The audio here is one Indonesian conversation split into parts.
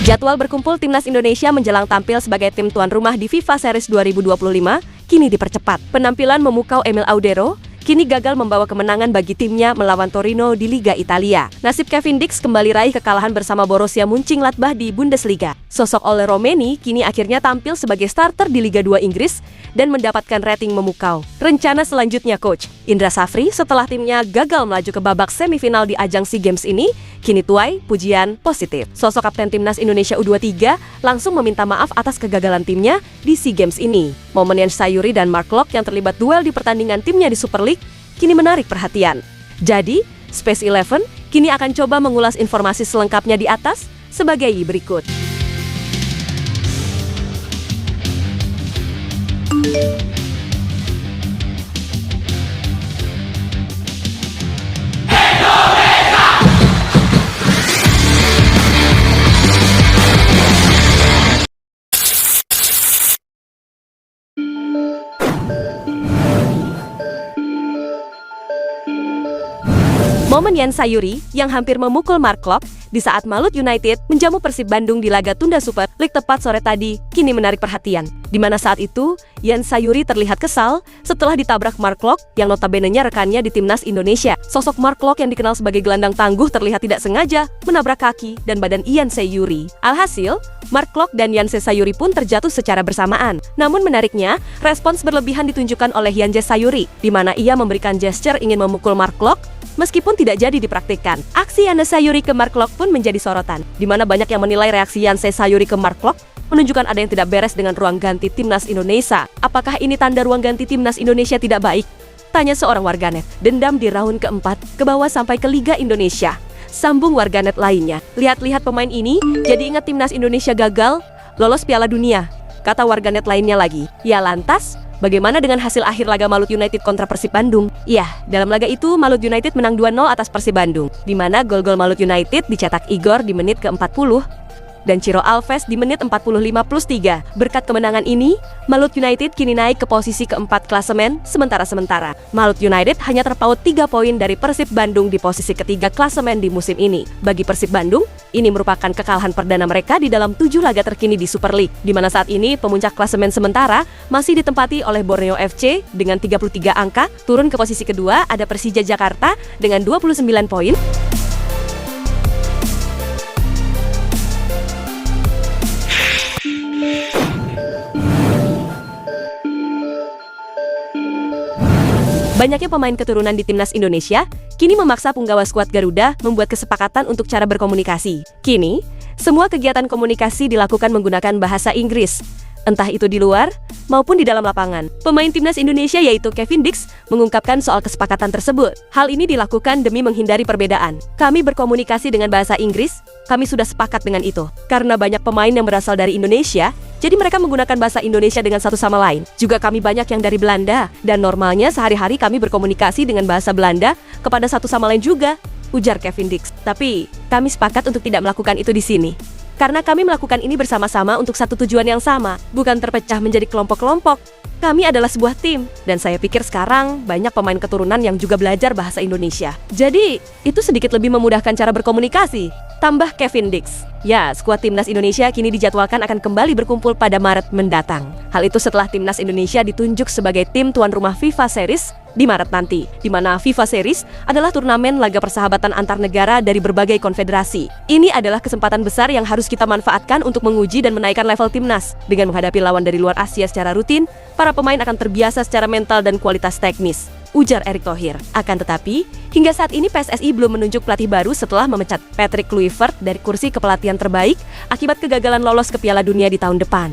Jadwal berkumpul Timnas Indonesia menjelang tampil sebagai tim tuan rumah di FIFA Series 2025 kini dipercepat. Penampilan memukau Emil Audero kini gagal membawa kemenangan bagi timnya melawan Torino di Liga Italia. Nasib Kevin Dix kembali raih kekalahan bersama Borussia Mönchengladbach di Bundesliga. Sosok Ole Romeni kini akhirnya tampil sebagai starter di Liga 2 Inggris dan mendapatkan rating memukau. Rencana selanjutnya Coach Indra Safri setelah timnya gagal melaju ke babak semifinal di ajang SEA Games ini, kini tuai pujian positif. Sosok Kapten Timnas Indonesia U23 langsung meminta maaf atas kegagalan timnya di SEA Games ini. Momen Jens Sayuri dan Mark Locke yang terlibat duel di pertandingan timnya di Super League kini menarik perhatian. Jadi, Space 11 kini akan coba mengulas informasi selengkapnya di atas sebagai berikut. Momen Jens Sayuri yang hampir memukul Mark Locke di saat Malut United menjamu Persib Bandung di laga tunda Super League tepat sore tadi kini menarik perhatian. Di mana saat itu, Jens Sayuri terlihat kesal setelah ditabrak Mark Locke yang notabene-nya rekannya di Timnas Indonesia. Sosok Mark Locke yang dikenal sebagai gelandang tangguh terlihat tidak sengaja menabrak kaki dan badan Jens Sayuri. Alhasil, Mark Locke dan Jens Sayuri pun terjatuh secara bersamaan. Namun menariknya, respons berlebihan ditunjukkan oleh Jens Sayuri, di mana ia memberikan gesture ingin memukul Mark Locke meskipun tidak jadi dipraktikkan. Aksi Jens Sayuri ke Mark Locke pun menjadi sorotan, di mana banyak yang menilai reaksi Jens Sayuri ke Mark Locke menunjukkan ada yang tidak beres dengan ruang ganti Timnas Indonesia. Apakah ini tanda ruang ganti Timnas Indonesia tidak baik? Tanya seorang warganet. Dendam di round keempat, ke bawah sampai ke Liga Indonesia. Sambung warganet lainnya. Lihat-lihat pemain ini, jadi ingat Timnas Indonesia gagal lolos Piala Dunia. Kata warganet lainnya lagi. Ya lantas, bagaimana dengan hasil akhir laga Malut United kontra Persib Bandung? Iya, dalam laga itu Malut United menang 2-0 atas Persib Bandung, di mana gol-gol Malut United dicetak Igor di menit ke-40 dan Ciro Alves di menit 45+3. Berkat kemenangan ini, Malut United kini naik ke posisi keempat klasemen sementara. Malut United hanya terpaut 3 poin dari Persib Bandung di posisi ketiga klasemen di musim ini. Bagi Persib Bandung, ini merupakan kekalahan perdana mereka di dalam 7 laga terkini di Super League, di mana saat ini pemuncak klasemen sementara masih ditempati oleh Borneo FC dengan 33 angka. Turun ke posisi kedua ada Persija Jakarta dengan 29 poin. Banyaknya pemain keturunan di Timnas Indonesia kini memaksa punggawa skuad Garuda membuat kesepakatan untuk cara berkomunikasi. Kini, semua kegiatan komunikasi dilakukan menggunakan bahasa Inggris, entah itu di luar maupun di dalam lapangan. Pemain Timnas Indonesia yaitu Kevin Dix mengungkapkan soal kesepakatan tersebut. Hal ini dilakukan demi menghindari perbedaan. Kami berkomunikasi dengan bahasa Inggris, kami sudah sepakat dengan itu. Karena banyak pemain yang berasal dari Indonesia, jadi mereka menggunakan bahasa Indonesia dengan satu sama lain. Juga kami banyak yang dari Belanda, dan normalnya sehari-hari kami berkomunikasi dengan bahasa Belanda kepada satu sama lain juga, ujar Kevin Dix. Tapi, kami sepakat untuk tidak melakukan itu di sini. Karena kami melakukan ini bersama-sama untuk satu tujuan yang sama, bukan terpecah menjadi kelompok-kelompok. Kami adalah sebuah tim, dan saya pikir sekarang banyak pemain keturunan yang juga belajar bahasa Indonesia. Jadi, itu sedikit lebih memudahkan cara berkomunikasi, tambah Kevin Dix. Ya, skuad Timnas Indonesia kini dijadwalkan akan kembali berkumpul pada Maret mendatang. Hal itu setelah Timnas Indonesia ditunjuk sebagai tim tuan rumah FIFA Series di Maret nanti, di mana FIFA Series adalah turnamen laga persahabatan antar negara dari berbagai konfederasi. Ini adalah kesempatan besar yang harus kita manfaatkan untuk menguji dan menaikkan level timnas. Dengan menghadapi lawan dari luar Asia secara rutin, para pemain akan terbiasa secara mental dan kualitas teknis, ujar Erick Thohir. Akan tetapi, hingga saat ini PSSI belum menunjuk pelatih baru setelah memecat Patrick Kluivert dari kursi kepelatihan terbaik akibat kegagalan lolos ke Piala Dunia di tahun depan.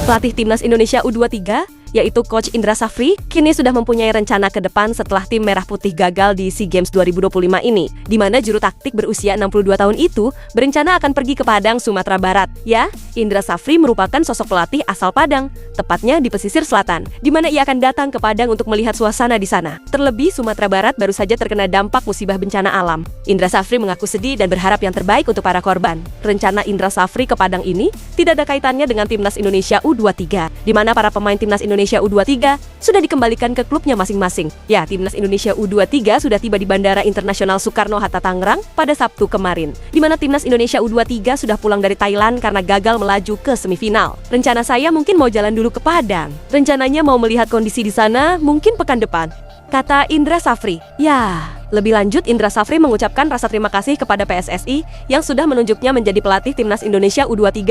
Pelatih Timnas Indonesia U23, yaitu Coach Indra Safri, kini sudah mempunyai rencana ke depan setelah tim Merah Putih gagal di SEA Games 2025 ini, di mana juru taktik berusia 62 tahun itu berencana akan pergi ke Padang, Sumatera Barat. Ya, Indra Safri merupakan sosok pelatih asal Padang, tepatnya di pesisir selatan, di mana ia akan datang ke Padang untuk melihat suasana di sana. Terlebih, Sumatera Barat baru saja terkena dampak musibah bencana alam. Indra Safri mengaku sedih dan berharap yang terbaik untuk para korban. Rencana Indra Safri ke Padang ini tidak ada kaitannya dengan Timnas Indonesia U23, di mana para pemain Timnas Indonesia U23 sudah dikembalikan ke klubnya masing-masing. Ya, Timnas Indonesia U23 sudah tiba di Bandara Internasional Soekarno-Hatta Tangerang pada Sabtu kemarin, di mana Timnas Indonesia U23 sudah pulang dari Thailand karena gagal melaju ke semifinal. Rencana saya mungkin mau jalan dulu ke Padang. Rencananya mau melihat kondisi di sana mungkin pekan depan, kata Indra Safri. Ya, lebih lanjut Indra Safri mengucapkan rasa terima kasih kepada PSSI yang sudah menunjuknya menjadi pelatih Timnas Indonesia U23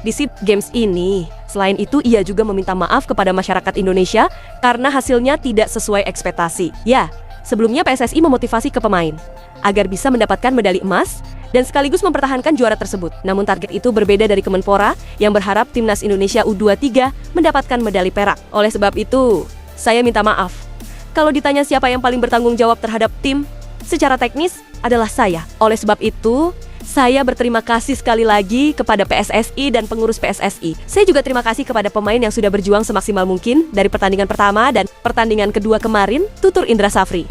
di SEA Games ini. Selain itu, ia juga meminta maaf kepada masyarakat Indonesia karena hasilnya tidak sesuai ekspektasi. Ya, sebelumnya PSSI memotivasi ke pemain agar bisa mendapatkan medali emas dan sekaligus mempertahankan juara tersebut. Namun target itu berbeda dari Kemenpora yang berharap Timnas Indonesia U23 mendapatkan medali perak. Oleh sebab itu, saya minta maaf. Kalau ditanya siapa yang paling bertanggung jawab terhadap tim, secara teknis adalah saya. Oleh sebab itu, saya berterima kasih sekali lagi kepada PSSI dan pengurus PSSI. Saya juga terima kasih kepada pemain yang sudah berjuang semaksimal mungkin dari pertandingan pertama dan pertandingan kedua kemarin, tutur Indra Safri.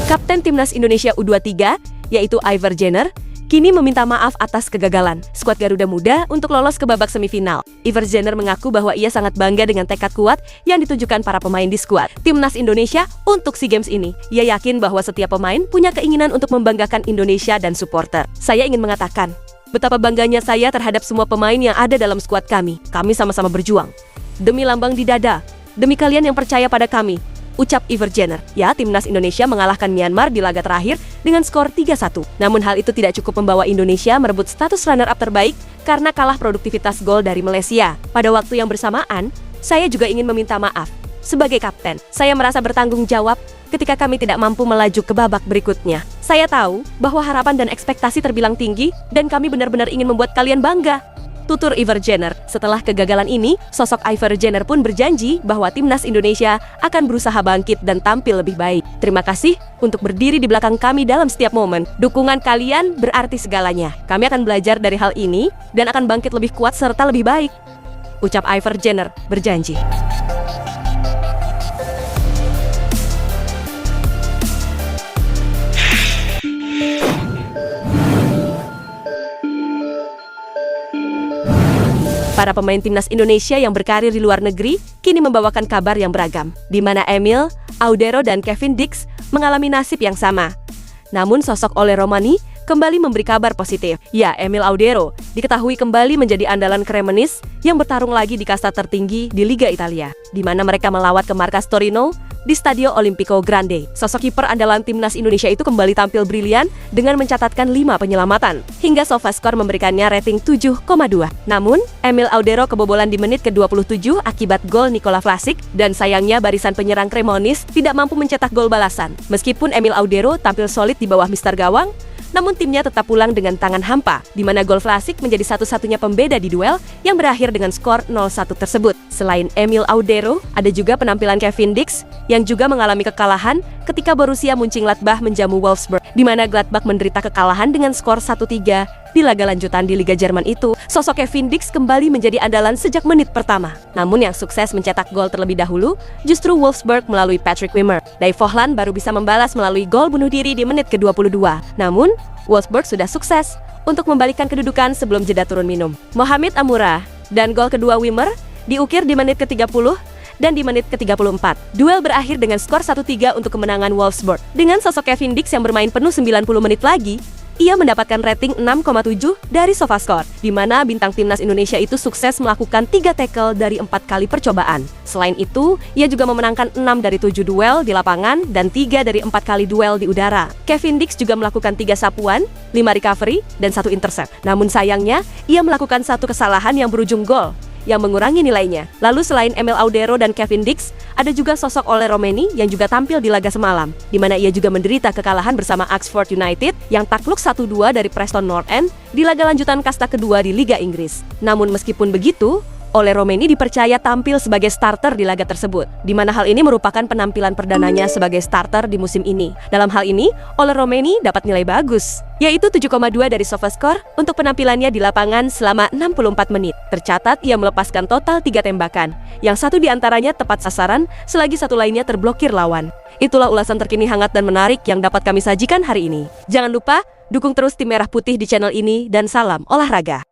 Kapten Timnas Indonesia U23, yaitu Iver Jenner, kini meminta maaf atas kegagalan skuad Garuda Muda untuk lolos ke babak semifinal. Iver Jenner mengaku bahwa ia sangat bangga dengan tekad kuat yang ditunjukkan para pemain di skuad Timnas Indonesia untuk SEA Games ini. Ia yakin bahwa setiap pemain punya keinginan untuk membanggakan Indonesia dan supporter. Saya ingin mengatakan, betapa bangganya saya terhadap semua pemain yang ada dalam skuad kami. Kami sama-sama berjuang. Demi lambang di dada, demi kalian yang percaya pada kami, ucap Iver Jenner. Ya, Timnas Indonesia mengalahkan Myanmar di laga terakhir dengan skor 3-1. Namun hal itu tidak cukup membawa Indonesia merebut status runner-up terbaik karena kalah produktivitas gol dari Malaysia. Pada waktu yang bersamaan, saya juga ingin meminta maaf. Sebagai kapten, saya merasa bertanggung jawab ketika kami tidak mampu melaju ke babak berikutnya. Saya tahu bahwa harapan dan ekspektasi terbilang tinggi dan kami benar-benar ingin membuat kalian bangga, tutur Iver Jenner. Setelah kegagalan ini, sosok Iver Jenner pun berjanji bahwa Timnas Indonesia akan berusaha bangkit dan tampil lebih baik. Terima kasih untuk berdiri di belakang kami dalam setiap momen. Dukungan kalian berarti segalanya. Kami akan belajar dari hal ini dan akan bangkit lebih kuat serta lebih baik, ucap Iver Jenner berjanji. Para pemain Timnas Indonesia yang berkarir di luar negeri kini membawakan kabar yang beragam, di mana Emil Audero dan Kevin Dix mengalami nasib yang sama. Namun sosok Ole Romani kembali memberi kabar positif. Ya, Emil Audero diketahui kembali menjadi andalan Cremonese yang bertarung lagi di kasta tertinggi di Liga Italia, di mana mereka melawat ke markas Torino di Stadio Olimpico Grande. Sosok kiper andalan Timnas Indonesia itu kembali tampil brilian dengan mencatatkan 5 penyelamatan, hingga SofaScore memberikannya rating 7,2. Namun, Emil Audero kebobolan di menit ke-27 akibat gol Nikola Vlasic, dan sayangnya barisan penyerang Cremonese tidak mampu mencetak gol balasan. Meskipun Emil Audero tampil solid di bawah mister gawang, namun timnya tetap pulang dengan tangan hampa, di mana gol Vlasic menjadi satu-satunya pembeda di duel yang berakhir dengan skor 0-1 tersebut. Selain Emil Audero, ada juga penampilan Kevin Dix yang juga mengalami kekalahan ketika Borussia Mönchengladbach menjamu Wolfsburg, di mana Gladbach menderita kekalahan dengan skor 1-3 di laga lanjutan di Liga Jerman itu. Sosok Kevin Dix kembali menjadi andalan sejak menit pertama. Namun yang sukses mencetak gol terlebih dahulu justru Wolfsburg melalui Patrick Wimmer. Dave Volland baru bisa membalas melalui gol bunuh diri di menit ke-22. Namun, Wolfsburg sudah sukses untuk membalikkan kedudukan sebelum jeda turun minum. Mohamed Amoura dan gol kedua Wimmer diukir di menit ke-30 dan di menit ke-34. Duel berakhir dengan skor 1-3 untuk kemenangan Wolfsburg. Dengan sosok Kevin Dix yang bermain penuh 90 menit lagi, ia mendapatkan rating 6,7 dari SofaScore, di mana bintang Timnas Indonesia itu sukses melakukan 3 tackle dari 4 kali percobaan. Selain itu, ia juga memenangkan 6 dari 7 duel di lapangan dan 3 dari 4 kali duel di udara. Kevin Dix juga melakukan 3 sapuan, 5 recovery, dan 1 intercept. Namun sayangnya, ia melakukan 1 kesalahan yang berujung gol, yang mengurangi nilainya. Lalu selain Emil Audero dan Kevin Dix, ada juga sosok Ole Romeni yang juga tampil di laga semalam, di mana ia juga menderita kekalahan bersama Oxford United yang takluk 1-2 dari Preston North End di laga lanjutan kasta kedua di Liga Inggris. Namun meskipun begitu, Ole Romeni dipercaya tampil sebagai starter di laga tersebut, di mana hal ini merupakan penampilan perdananya sebagai starter di musim ini. Dalam hal ini, Ole Romeni dapat nilai bagus, yaitu 7,2 dari SofaScore untuk penampilannya di lapangan selama 64 menit. Tercatat ia melepaskan total 3 tembakan, yang satu diantaranya tepat sasaran, selagi satu lainnya terblokir lawan. Itulah ulasan terkini hangat dan menarik yang dapat kami sajikan hari ini. Jangan lupa, dukung terus tim Merah Putih di channel ini, dan salam olahraga.